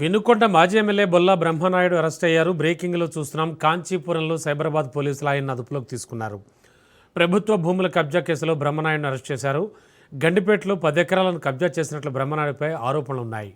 వినుకొండ మాజీ MLA Bolla Brahmanaidu arrest అయ్యారు. బ్రేకింగ్లో చూస్తున్నాం. కాంచీపురంలో సైబరాబాద్ పోలీసులు ఆయన అదుపులోకి తీసుకున్నారు. ప్రభుత్వ భూముల కబ్జా కేసులో బ్రహ్మనాయుడును అరెస్ట్ చేశారు. గండిపేటలో 10 ఎకరాలను కబ్జా చేసినట్లు బ్రహ్మనాయుడుపై ఆరోపణలున్నాయి.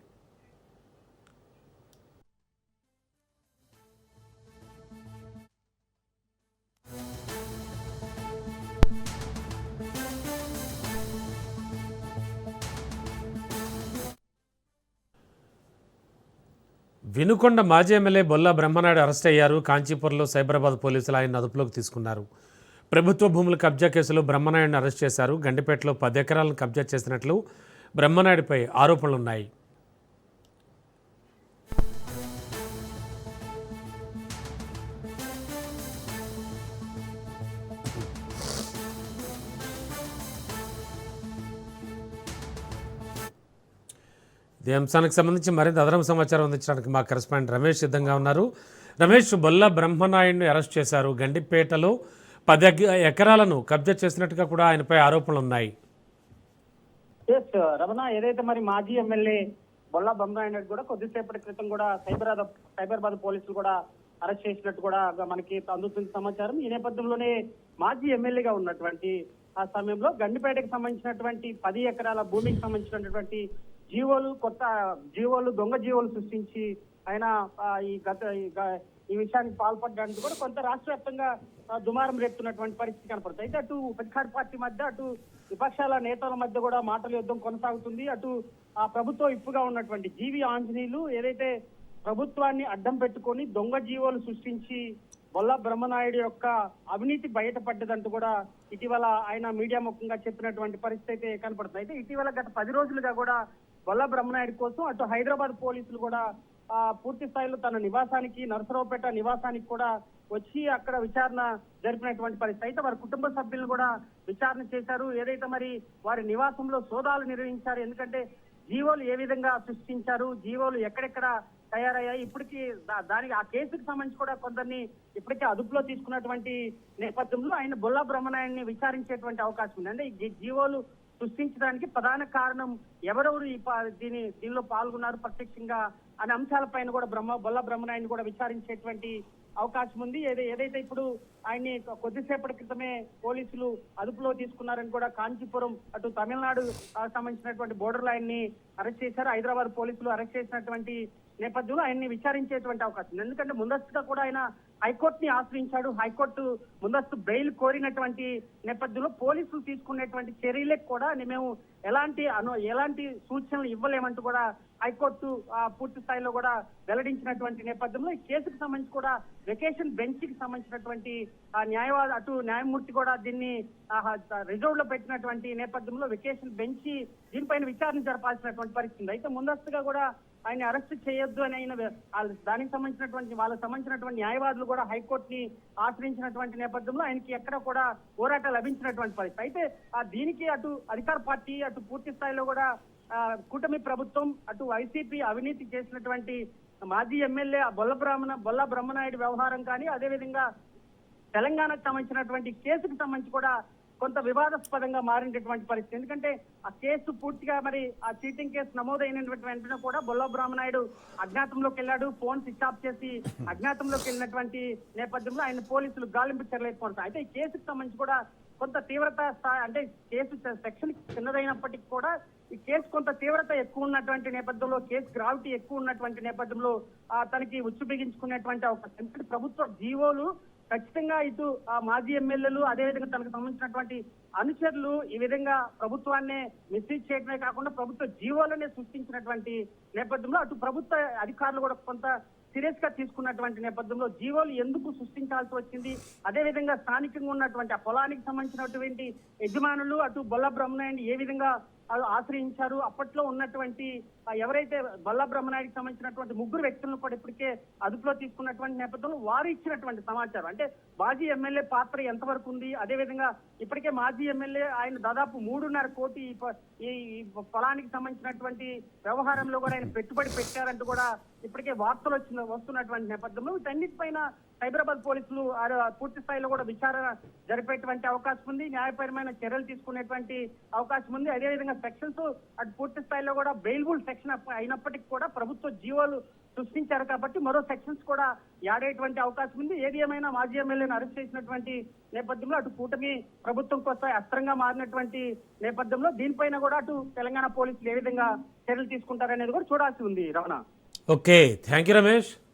వినుకొండ మాజీ ఎమ్మెల్యే బొల్లా బ్రహ్మనాయుడు అరెస్ట్ అయ్యారు. కాంచీపురంలో సైబరాబాద్ పోలీసులు ఆయన అదుపులోకి తీసుకున్నారు. ప్రభుత్వ భూముల కబ్జా కేసులో బ్రహ్మనాయుడును అరెస్ట్ చేశారు. గండిపేటలో 10 ఎకరాలను కబ్జా చేసినట్లు బ్రహ్మనాయుడుపై ఆరోపణలున్నాయి. ఈ అంశానికి సంబంధించి మరింత అదనపు సమాచారం అందించడానికి మా కరెస్పాండెంట్ రమేష్ సిద్ధంగా ఉన్నారు. రమేష్, బొల్లా బ్రహ్మనాయుడిని అరెస్ట్ చేశారు. గండిపేటలో 10 ఎకరాలను కబ్జా చేసినట్టుగా కూడా ఆయనపై ఆరోపణలు ఉన్నాయి. రమణ, ఏదైతే మరి మాజీ ఎమ్మెల్యే బొల్లా బ్రహ్మనాయుడు కూడా కొద్దిసేపటి క్రితం కూడా సైబరాబాద్ పోలీసులు కూడా అరెస్ట్ చేసినట్టు కూడా మనకి అందుతున్న సమాచారం. ఈ నేపథ్యంలోనే మాజీ ఎమ్మెల్యేగా ఉన్నటువంటి ఆ సమయంలో గండిపేటకు సంబంధించినటువంటి 10 ఎకరాల భూమికి సంబంధించినటువంటి కొత్త జీవోలు, దొంగ జీవోలు సృష్టించి ఆయన ఈ విషయానికి పాల్పడడానికి కూడా కొంత రాష్ట్ర వ్యాప్తంగా దుమారం రేపుతున్నటువంటి పరిస్థితి కనపడుతుంది. అయితే అటు అధికార పార్టీ మధ్య, అటు విపక్షాల నేతల మధ్య కూడా మాటల యుద్ధం కొనసాగుతుంది. అటు ఆ ప్రభుత్వం ఇప్పుగా ఉన్నటువంటి జీవి ఆంజనేయులు ఏదైతే ప్రభుత్వాన్ని అడ్డం పెట్టుకొని దొంగ జీవోలు సృష్టించి బొల్లా బ్రహ్మనాయుడు యొక్క అవినీతి బయటపడ్డదంటూ కూడా ఇటీవల ఆయన మీడియా ముఖంగా చెప్పినటువంటి పరిస్థితి అయితే కనపడుతుంది. అయితే ఇటీవల గత 10 రోజులుగా కూడా బొల్లా బ్రహ్మనాయుడు కోసం అటు హైదరాబాద్ పోలీసులు కూడా పూర్తి స్థాయిలో తన నివాసానికి, నరసరావుపేట నివాసానికి కూడా వచ్చి అక్కడ విచారణ జరిపినటువంటి పరిస్థితి. అయితే వారి కుటుంబ సభ్యులను కూడా విచారణ చేశారు. ఏదైతే మరి వారి నివాసంలో సోదాలు నిర్వహించారు. ఎందుకంటే జీవోలు ఏ విధంగా సృష్టించారు, జీవోలు ఎక్కడెక్కడ తయారయ్యాయి, ఇప్పటికీ దానికి ఆ కేసుకు సంబంధించి కూడా కొందరిని ఇప్పటికే అదుపులో తీసుకున్నటువంటి నేపథ్యంలో ఆయన బొల్లా బ్రహ్మనాయుడిని విచారించేటువంటి అవకాశం ఉంది. అంటే ఈ జీవోలు సృష్టించడానికి ప్రధాన కారణం ఎవరెవరు దీనిలో పాల్గొన్నారు ప్రత్యక్షంగా అనే అంశాలపైన కూడా బొల్లా బ్రహ్మనాయుడిని కూడా విచారించేటువంటి అవకాశం ఉంది. ఏదైతే ఇప్పుడు ఆయన్ని కొద్దిసేపటి క్రితమే పోలీసులు అదుపులో తీసుకున్నారని కూడా కాంచీపురం అటు తమిళనాడు సంబంధించినటువంటి బోర్డర్ ఆయన్ని అరెస్ట్ చేశారు. హైదరాబాద్ పోలీసులు అరెస్ట్ చేసినటువంటి నేపథ్యంలో ఆయన్ని విచారించేటువంటి అవకాశం ఉంది. ఎందుకంటే ముందస్తుగా కూడా ఆయన హైకోర్టుని ఆశ్రయించాడు. హైకోర్టు ముందస్తు బెయిల్ కోరినటువంటి నేపథ్యంలో పోలీసులు తీసుకునేటువంటి చర్యలకు కూడా మేము ఎలాంటి సూచనలు ఇవ్వలేమంటూ కూడా హైకోర్టు పూర్తి స్థాయిలో కూడా వెల్లడించినటువంటి నేపథ్యంలో ఈ కేసుకు సంబంధించి కూడా వెకేషన్ బెంచ్ కి సంబంధించినటువంటి న్యాయమూర్తి కూడా దీన్ని రిజర్వ్ లో పెట్టినటువంటి నేపథ్యంలో వెకేషన్ బెంచ్ దీనిపైన విచారణ జరపాల్సినటువంటి పరిస్థితి. అయితే ముందస్తుగా కూడా ఆయన అరెస్ట్ చేయొద్దు అని దానికి సంబంధించినటువంటి న్యాయవాదులు కూడా హైకోర్టుని ఆశ్రయించినటువంటి నేపథ్యంలో ఆయనకి ఎక్కడ కూడా పోరాటం లభించినటువంటి పరిస్థితి. అయితే దీనికి అటు అధికార పార్టీ, అటు పూర్తి స్థాయిలో కూడా కూటమి ప్రభుత్వం, అటు వైసీపీ అవినీతి చేసినటువంటి మాజీ ఎమ్మెల్యే బొల్లా బ్రహ్మనాయుడు వ్యవహారం కానీ, అదేవిధంగా తెలంగాణకు సంబంధించినటువంటి కేసుకు సంబంధించి కూడా కొంత వివాదాస్పదంగా మారినటువంటి పరిస్థితి. ఎందుకంటే ఆ కేసు పూర్తిగా మరి ఆ చీటింగ్ కేసు నమోదైనటువంటి వెంటనే కూడా బొల్లా బ్రహ్మనాయుడు అజ్ఞాతంలోకి వెళ్ళాడు. ఫోన్ స్విచ్ ఆఫ్ చేసి అజ్ఞాతంలోకి వెళ్ళినటువంటి నేపథ్యంలో ఆయన పోలీసులు గాలింపు చర్యలు కొనసాగాయి. అయితే ఈ కేసుకు సంబంధించి కూడా కొంత తీవ్రత అంటే కేసు సెక్షన్ చిన్నదైనప్పటికీ కూడా ఈ కేసు కొంత తీవ్రత ఎక్కువ ఉన్నటువంటి నేపథ్యంలో, కేసు గ్రావిటీ ఎక్కువ ఉన్నటువంటి నేపథ్యంలో తనకి ఉచ్చు బిగించుకునేటువంటి అవకాశం. ఎందుకంటే ప్రభుత్వ జీవోలు ఖచ్చితంగా ఇటు మాజీ ఎమ్మెల్యేలు, అదేవిధంగా తనకు సంబంధించినటువంటి అనుచరులు ఈ విధంగా ప్రభుత్వాన్నే మిస్లీడ్ చేయడమే కాకుండా ప్రభుత్వ జీవోలనే సృష్టించినటువంటి నేపథ్యంలో అటు ప్రభుత్వ అధికారులు కూడా కొంత సీరియస్ గా తీసుకున్నటువంటి నేపథ్యంలో జీవోలు ఎందుకు సృష్టించాల్సి వచ్చింది, అదేవిధంగా స్థానికంగా ఉన్నటువంటి ఆ పొలానికి సంబంధించినటువంటి యజమానులు అటు బొల్లా బ్రహ్మనాయుడిని ఏ విధంగా ఆశ్రయించారు, అప్పట్లో ఉన్నటువంటి ఎవరైతే బొల్లా బ్రహ్మనాయుడికి సంబంధించినటువంటి 3 వ్యక్తులను కూడా ఇప్పటికే అదుపులో తీసుకున్నటువంటి నేపథ్యంలో వారు ఇచ్చినటువంటి సమాచారం, అంటే మాజీ ఎమ్మెల్యే పాత్ర ఎంతవరకు ఉంది, అదేవిధంగా ఇప్పటికే మాజీ ఎమ్మెల్యే ఆయన దాదాపు 3.5 కోటి ఈ పొలానికి సంబంధించినటువంటి వ్యవహారంలో కూడా ఆయన పెట్టుబడి పెట్టారంటూ కూడా ఇప్పటికే వార్తలు వస్తున్నటువంటి నేపథ్యంలో వీటన్నిటిపైన సైబరాబాద్ పోలీసులు పూర్తి స్థాయిలో కూడా విచారణ జరిపేటువంటి అవకాశం ఉంది, న్యాయపరమైన చర్యలు తీసుకునేటువంటి అవకాశం ఉంది. అదేవిధంగా సెక్షన్స్ అటు పూర్తి స్థాయిలో కూడా బెయిల్బుల్ సెక్షన్ అయినప్పటికీ కూడా ప్రభుత్వ జీవోలు సృష్టించారు కాబట్టి మరో సెక్షన్స్ కూడా యాడ్ అయ్యేటువంటి అవకాశం ఉంది. ఏది ఏమైనా మాజీ ఎమ్మెల్యేను అరెస్ట్ చేసినటువంటి నేపథ్యంలో అటు కూటమి ప్రభుత్వం కోసం అస్త్రంగా మారినటువంటి నేపథ్యంలో దీనిపైన కూడా అటు తెలంగాణ పోలీసులు ఏ విధంగా చర్యలు తీసుకుంటారనేది కూడా చూడాల్సి ఉంది. Ramana. Okay, thank you Ramesh.